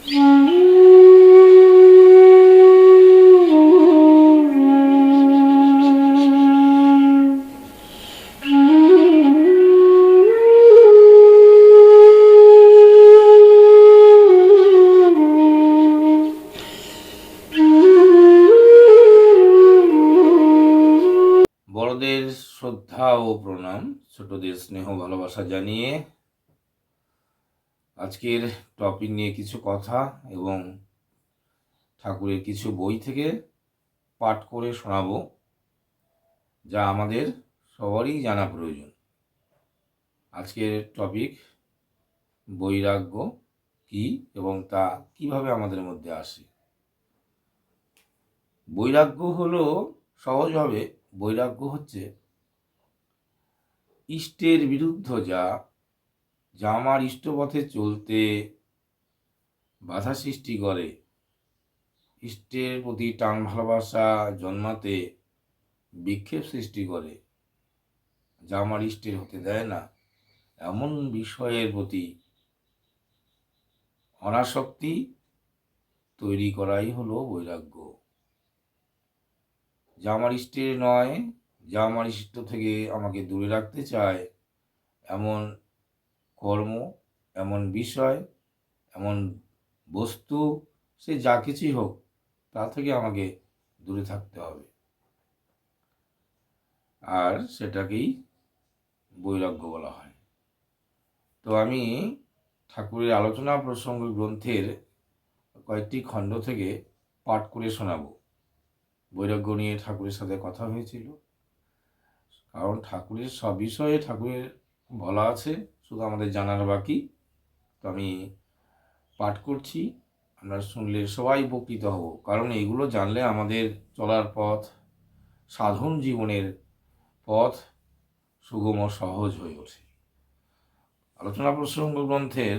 বড়দের শ্রদ্ধা ও প্রণাম, ছোটদের স্নেহ ভালোবাসা জানিয়ে আজকের টপিক নিয়ে কিছু কথা এবং ঠাকুরের কিছু বই থেকে পাঠ করে শোনাবো, যা আমাদের সবারই জানা প্রয়োজন। আজকের টপিক বৈরাগ্য কি এবং তা কিভাবে আমাদের মধ্যে আসে। বৈরাগ্য হলো, সহজভাবে বৈরাগ্য হচ্ছে ইষ্টের বিরুদ্ধ যা আমার ইষ্টপথে চলতে বাধা সৃষ্টি করে, ইষ্টের প্রতি টান ভালোবাসা জন্মাতে বিক্ষেপ সৃষ্টি করে, যা আমার ইষ্টের হতে দেয় না, এমন বিষয়ের প্রতি অনাসক্তি তৈরি করাই হলো বৈরাগ্য। যা আমার ইষ্টের নয়, যা আমার ইষ্ট থেকে আমাকে দূরে রাখতে চায়, এমন কর্ম, এমন বিষয়, এমন বস্তু, সে যা কিছুই হোক, তা থেকে আমাকে দূরে থাকতে হবে, আর সেটাকেই বৈরাগ্য বলা হয়। তো আমি ঠাকুরের আলোচনা প্রসঙ্গ গ্রন্থের কয়েকটি খণ্ড থেকে পাঠ করে শোনাবো। বৈরাগ্য নিয়ে ঠাকুরের সাথে কথা হয়েছিল, কারণ ঠাকুরের সব বিষয়ে ঠাকুরের বলা আছে, শুধু আমাদের জানার বাকি। তো আমি পাঠ করছি, আপনারা শুনলে সবাই উপকৃত হব, কারণ এগুলো জানলে আমাদের চলার পথ, সাধন জীবনের পথ সুগম ও সহজ হয়ে ওঠে। আলোচনা প্রসঙ্গ গ্রন্থের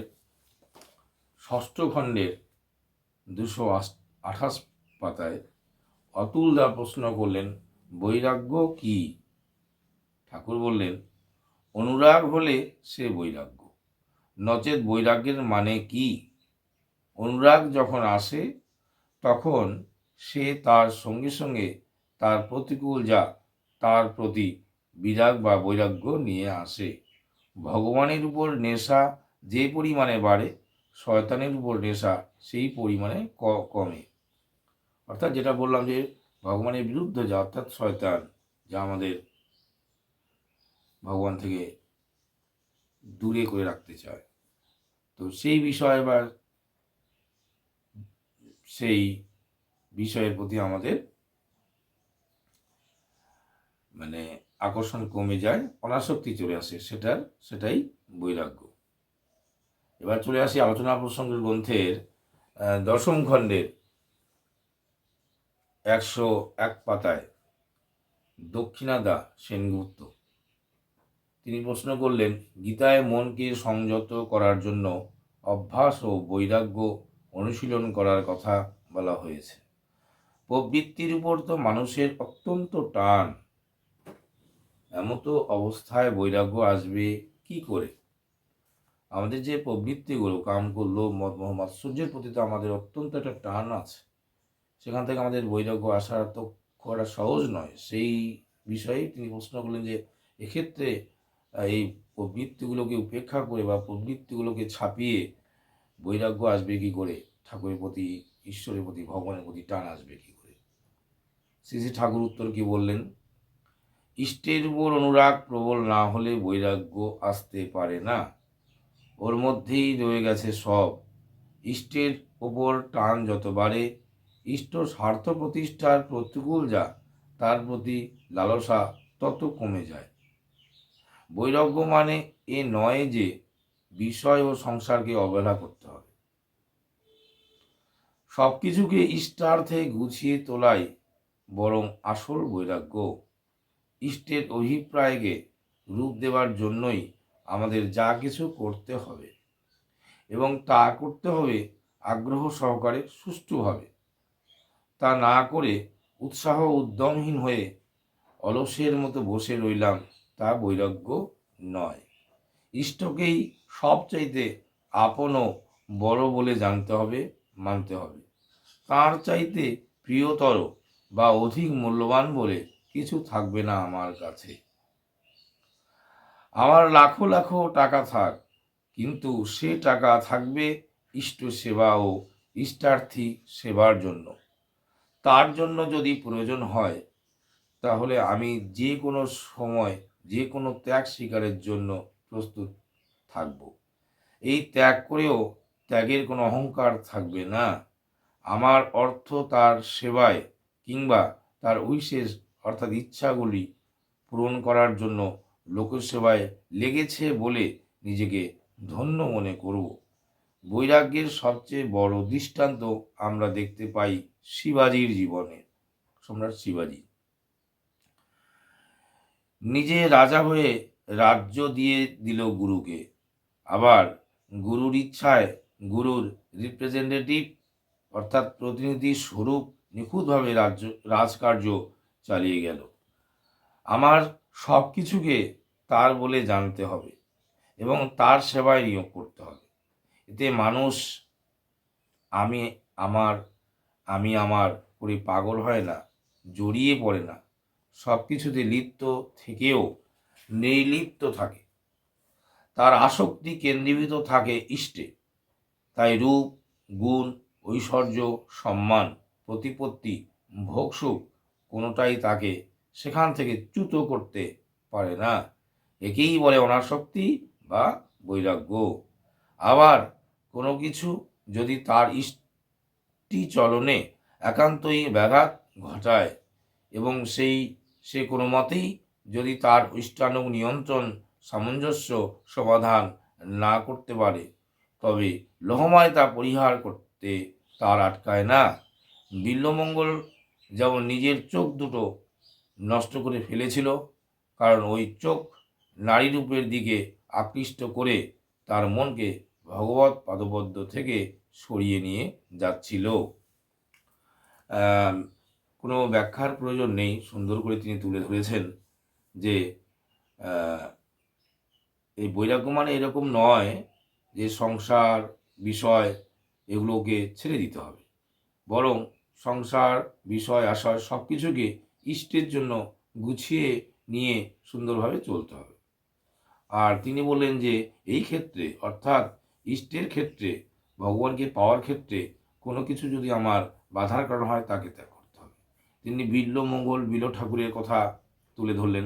6ষ্ঠ খণ্ডের 228 পাতায় অতুল দা প্রশ্ন করলেন, বৈরাগ্য কি? ঠাকুর বললেন, অনুরাগ হলে সে বৈরাগ্য, নচেৎ বৈরাগ্যের মানে কি? অনুরাগ যখন আসে তখন সে তার সঙ্গে সঙ্গে তার প্রতিকূল যা তার প্রতি বিরাগ বা বৈরাগ্য নিয়ে আসে। ভগবানের উপর নেশা যে পরিমাণে বাড়ে, শয়তানের উপর নেশা সেই পরিমাণে কমে। অর্থাৎ যেটা বললাম যে ভগবানের বিরুদ্ধে যা, অর্থাৎ শয়তান, যা আমাদের ভগবান থেকে দূরে করে রাখতে চায়, তো সেই বিষয় বা সেই বিষয়ের প্রতি আমাদের আকর্ষণ কমে যায়, অনাসক্তি চলে আসে, সেটাই বৈরাগ্য। এবার চলে আসি আলোচনা প্রসঙ্গের গ্রন্থের 10ম খণ্ডের 101 পাতায় দক্ষিণাদা সেনগুপ্ত তিনি প্রশ্ন করলেন, গীতায় মনকে সংযত করার জন্য অভ্যাস ও বৈরাগ্য অনুশীলন করার কথা বলা হয়েছে। প্রবৃত্তির উপর তো মানুষের অত্যন্ত টান, এমতো অবস্থায় বৈরাগ্য আসবে কি করে? আমাদের যে প্রবৃত্তিগুলো, কাম, লোভ, মদ, মোহ, মাৎসর্যের প্রতি তো আমাদের অত্যন্ত একটা টান আছে, সেখান থেকে আমাদের বৈরাগ্য আসা তো করা সহজ নয়। সেই বিষয়ে তিনি প্রশ্ন করলেন যে এক্ষেত্রে এই প্রবৃত্তিগুলোকে উপেক্ষা করে বা প্রবৃত্তিগুলোকে ছাপিয়ে বৈরাগ্য আসবে কি করে? ঠাকুরের প্রতি, ঈশ্বরের প্রতি, ভগবানের প্রতি টান আসবে কি করে? শ্রী শ্রী ঠাকুর উত্তর কি বললেন? ইষ্টের উপর অনুরাগ প্রবল না হলে বৈরাগ্য আসতে পারে না, ওর মধ্যেই রয়ে গেছে সব। ইষ্টের ওপর টান যত বাড়ে, ইষ্ট স্বার্থ প্রতিষ্ঠার প্রতিকূল যা তার প্রতি লালসা তত কমে যায়। বৈরাগ্য মানে এ নয় যে বিষয় ও সংসারকে অবহেলা করতে হবে, সব কিছুকে ইষ্টার্থে গুছিয়ে তোলাই বরং আসল বৈরাগ্য। ইষ্টের অভিপ্রায়কে রূপ দেওয়ার জন্যই আমাদের যা কিছু করতে হবে, এবং তা করতে হবে আগ্রহ সহকারে, সুষ্ঠুভাবে। তা না করে উৎসাহ উদ্যমহীন হয়ে অলসের মতো বসে রইলাম, তা বৈরাগ্য নয়। ইষ্টকেই সবচাইতে আপন ও বড় বলে জানতে হবে, মানতে হবে। তার চাইতে প্রিয়তর বা অধিক মূল্যবান বলে কিছু থাকবে না আমার কাছে। আমার লাখো লাখো টাকা থাক, কিন্তু সে টাকা থাকবে ইষ্ট সেবা ও ইষ্টার্থী সেবার জন্য। তার জন্য যদি প্রয়োজন হয়, তাহলে আমি যে কোনো সময় যে কোনো ত্যাগ স্বীকারের জন্য প্রস্তুত থাকব। এই ত্যাগ করেও ত্যাগের কোনো অহংকার থাকবে না। আমার অর্থ তার সেবায় কিংবা তার উইশেস অর্থাৎ ইচ্ছাগুলি পূরণ করার জন্য লোকসেবায় লেগেছে বলে নিজেকে ধন্য মনে করব। বৈরাগ্যের সবচেয়ে বড় দৃষ্টান্ত আমরা দেখতে পাই শিবাজির জীবনে। সম্রাট শিবাজি নিজে রাজা হয়ে রাজ্য দিয়ে দিল গুরুকে, আবার গুরুর ইচ্ছায় গুরুর রিপ্রেজেন্টেটিভ অর্থাৎ প্রতিনিধি স্বরূপ নিখুঁতভাবে রাজকার্য চালিয়ে গেল। আমার সব কিছুকে তার বলে জানতে হবে এবং তার সেবায় নিয়োগ করতে হবে। এতে মানুষ আমি আমার আমি আমার করে পাগল হয় না, জড়িয়ে পড়ে না, সব কিছুতে লিপ্ত থেকেও নির্লিপ্ত থাকে। তার আসক্তি কেন্দ্রীভূত থাকে ইষ্টে। তাই রূপ, গুণ, ঐশ্বর্য, সম্মান, প্রতিপত্তি, ভোগসুখ কোনোটাই তাকে সেখান থেকে চ্যুত করতে পারে না। একেই বলে অনাসক্তি বা বৈরাগ্য। আবার কোনো কিছু যদি তার ইষ্টি চলনে একান্তই ব্যাঘাত ঘটায় এবং সে কোনো মতেই যদি তার ইষ্টানুগ নিয়ন্ত্রণ সামঞ্জস্য সমাধান না করতে পারে, তবে লোহময় তা পরিহার করতে তার আটকায় না। বিল্বমঙ্গল যেমন নিজের চোখ দুটো নষ্ট করে ফেলেছিল, কারণ ওই চোখ নারী রূপের দিকে আকৃষ্ট করে তার মনকে ভগবত পাদপদ্ম থেকে সরিয়ে নিয়ে যাচ্ছিল। কোনো ব্যাখ্যার প্রয়োজন নেই, সুন্দর করে তিনি তুলে ধরেছেন যে এই বৈরাগ্য মানে এরকম নয় যে সংসার বিষয় এগুলোকে ছেড়ে দিতে হবে, বরং সংসার বিষয় আশয় সব কিছুকে ইষ্টের জন্য গুছিয়ে নিয়ে সুন্দরভাবে চলতে হবে। আর তিনি বললেন যে এই ক্ষেত্রে অর্থাৎ ইষ্টের ক্ষেত্রে, ভগবানকে পাওয়ার ক্ষেত্রে কোনো কিছু যদি আমার বাধার কারণ হয়, তাকে ত্যাগ করতে হবে। তিনি বিল্বমঙ্গল বিল্ব ঠাকুরের কথা তুলে ধরলেন।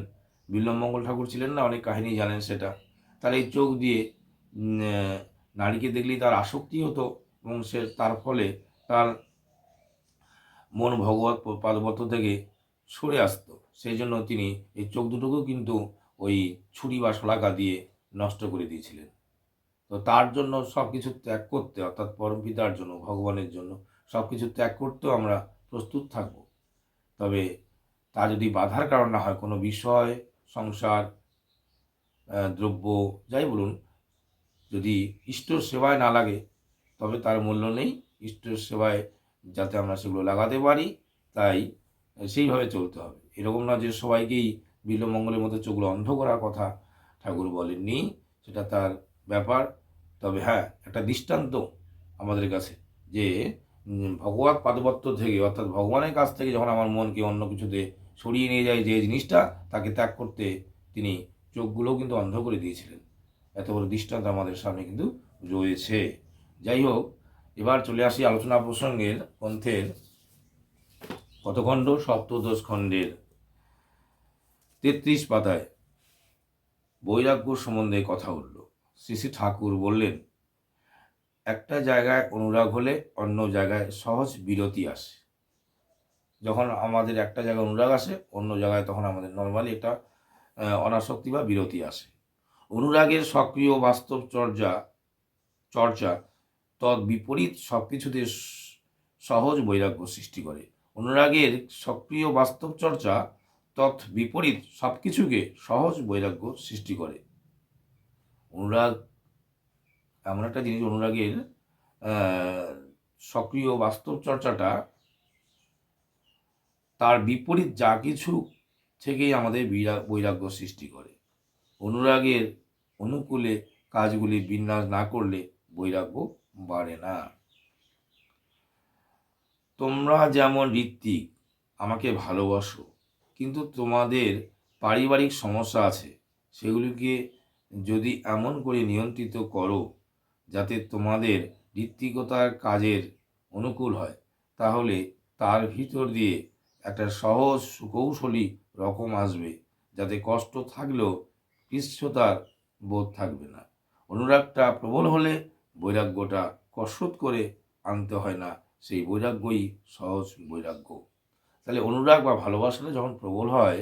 বিল্বমঙ্গল ঠাকুর ছিলেন না, অনেক কাহিনী জানেন সেটা। তার এই চোখ দিয়ে নারীকে দেখলেই তার আসক্তি হতো এবং তার ফলে তার মন ভগবত পাদপত্র থেকে সরে আসতো। সেই জন্য তিনি এই চোখ দুটোকেও কিন্তু ওই ছুরি বা শলাকা দিয়ে নষ্ট করে দিয়েছিলেন। তো তার জন্য সব কিছু ত্যাগ করতে, অর্থাৎ পরমপিতার জন্য, ভগবানের জন্য সব কিছু ত্যাগ করতেও আমরা প্রস্তুত থাকব। তবে তা যদি বাধার কারণ না হয়, কোনো বিষয়, সংসার, দ্রব্য যাই বলুন, যদি ইষ্টর সেবায় না লাগে, তবে তার মূল্য নেই। ইষ্টর সেবায় যাতে আমরা সেগুলো লাগাতে পারি, তাই সেইভাবে চলতে হবে। এরকম না যে সবাইকেই বিল্বমঙ্গলের মতো চোখগুলো অন্ধ করার কথা ঠাকুর বলেননি, সেটা তার ব্যাপার। তবে হ্যাঁ, একটা দৃষ্টান্ত আমাদের কাছে যে ভগবত পাদপত্র থেকে অর্থাৎ ভগবানের কাছ থেকে যখন আমার মনকে অন্য কিছুতে সরিয়ে নিয়ে যায় যে জিনিসটা, তাকে ত্যাগ করতে তিনি চোখগুলোও কিন্তু অন্ধ করে দিয়েছিলেন। এত বড় দৃষ্টান্ত আমাদের সামনে কিন্তু রয়েছে। যাই হোক, এবার চলে আসি আলোচনা প্রসঙ্গের গ্রন্থের কতখণ্ড, সপ্তদশ খণ্ডের 33 পাতায় বৈরাগ্য সম্বন্ধে কথা উঠল। শ্রী শ্রী ঠাকুর বললেন, একটা জায়গায় অনুরাগ হলে অন্য জায়গায় সহজ বিরতি আসে। যখন আমাদের একটা জায়গায় অনুরাগ আসে, অন্য জায়গায় তখন আমাদের নর্মালি একটা অনাসক্তি বা বিরতি আসে। অনুরাগের সক্রিয় বাস্তব চর্চা তৎ বিপরীত সব কিছুতে সহজ বৈরাগ্য সৃষ্টি করে। অনুরাগের সক্রিয় বাস্তব চর্চা তৎ বিপরীত সব কিছুকে সহজ বৈরাগ্য সৃষ্টি করে। অনুরাগ এমন একটা জিনিস, অনুরাগের সক্রিয় বাস্তব চর্চাটা তার বিপরীত যা কিছু থেকেই আমাদের বৈরাগ্য সৃষ্টি করে। অনুরাগের অনুকূলে কাজগুলি বিন্যাস না করলে বৈরাগ্য বাড়ে না। তোমরা যেমন ঋত্বিক আমাকে ভালোবাসো, কিন্তু তোমাদের পারিবারিক সমস্যা আছে, সেগুলিকে যদি এমন করে নিয়ন্ত্রিত করো যাতে তোমাদের ঋত্বিকতার কাজের অনুকূল হয়, তাহলে তার ভিতর দিয়ে একটা সহজ সুকৌশলী রকম আসবে, যাতে কষ্ট থাকলেও কৃচ্ছতার বোধ থাকবে না। অনুরাগটা প্রবল হলে বৈরাগ্যটা কসরত করে আনতে হয় না, সেই বৈরাগ্যই সহজ বৈরাগ্য। তাহলে অনুরাগ বা ভালোবাসাটা যখন প্রবল হয়,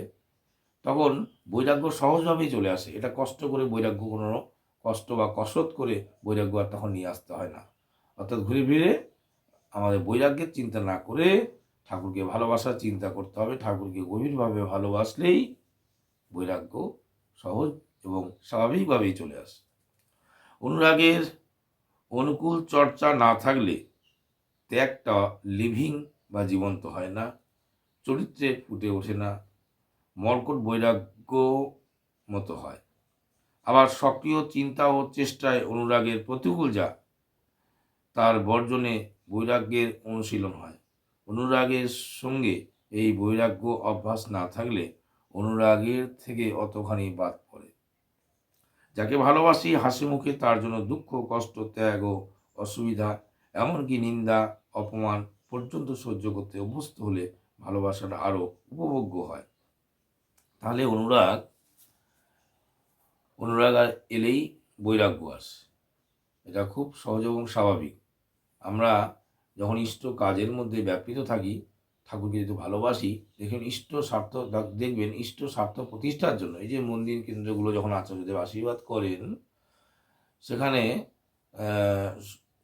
তখন বৈরাগ্য সহজভাবেই চলে আসে। এটা কষ্ট করে বৈরাগ্য, কোনো কষ্ট বা কসরত করে বৈরাগ্য আর তখন নিয়ে আসতে হয় না। অর্থাৎ ঘুরে ফিরে আমাদের বৈরাগ্যের চিন্তা না করে ঠাকুরকে ভালোবাসার চিন্তা করতে হবে। ঠাকুরকে গভীরভাবে ভালোবাসলেই বৈরাগ্য সহজ এবং স্বাভাবিকভাবেই চলে আসে। অনুরাগের অনুকূল চর্চা না থাকলে ত্যাগটা লিভিং বা জীবন্ত হয় না, চরিত্রে ফুটে ওঠে না, মর্কট বৈরাগ্য মতো হয়। আবার সক্রিয় চিন্তা ও চেষ্টায় অনুরাগের প্রতিকূল যা, তার বর্জনে বৈরাগ্যের অনুশীলন হয়। অনুরাগের সঙ্গে এই বৈরাগ্য অভ্যাস না থাকলে অনুরাগের থেকে অতখানি বাদ পড়ে। যাকে ভালোবাসি হাসি মুখে তার জন্য দুঃখ, কষ্ট, ত্যাগ ও অসুবিধা, এমনকি নিন্দা, অপমান পর্যন্ত সহ্য করতে অভ্যস্ত হলে ভালোবাসাটা আরও উপভোগ্য হয়। তাহলে অনুরাগ এলেই বৈরাগ্য আসে, এটা খুব সহজ এবং স্বাভাবিক। আমরা যখন ইষ্ট কাজের মধ্যে ব্যাপৃত থাকি, ঠাকুরকে যদি ভালোবাসি, দেখবেন ইষ্ট স্বার্থ প্রতিষ্ঠার জন্য এই যে মন্দির কেন্দ্রগুলো যখন আচার্যদেব আশীর্বাদ করেন, সেখানে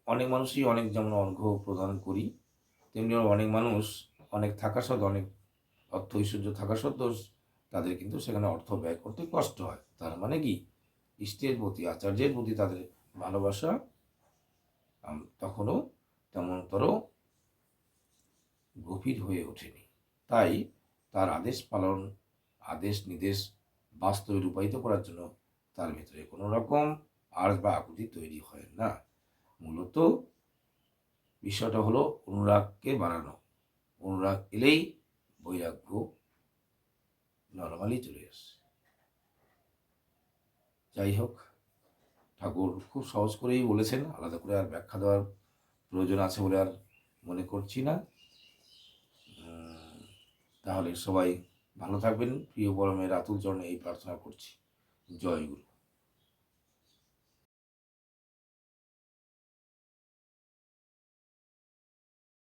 অনেক মানুষই অনেক, যেমন অর্ঘ্য প্রদান করি, তেমনি অনেক মানুষ অনেক থাকা সত্ত্বেও, অনেক অর্থ ঐশ্বর্য থাকা সত্ত্বেও তাদের কিন্তু সেখানে অর্থ ব্যয় করতে কষ্ট হয়। তার মানে কি, ইষ্টের প্রতি, আচার্যের প্রতি তাদের ভালোবাসা তখনও তেমনতর গভীর হয়ে ওঠেনি। তাই তার আদেশ নির্দেশ বাস্তবে রূপায়িত করার জন্য তার ভেতরে কোনো রকম আর্জ বা আকুতি তৈরি হয় না। মূলত বিষয়টা হলো অনুরাগকে বাড়ানো। অনুরাগ এলেই বৈরাগ্য নরমালি চলে আসে। যাই হোক, ঠাকুর খুব সহজ করেই বলেছেন, আলাদা করে আর ব্যাখ্যা দেওয়ার প্রয়োজন আছে বলে আর মনে করছি না। তাহলে সবাই ভালো থাকবেন। প্রিয় পরমের আতুল চরণে এই প্রার্থনা করছি। জয় গুরু।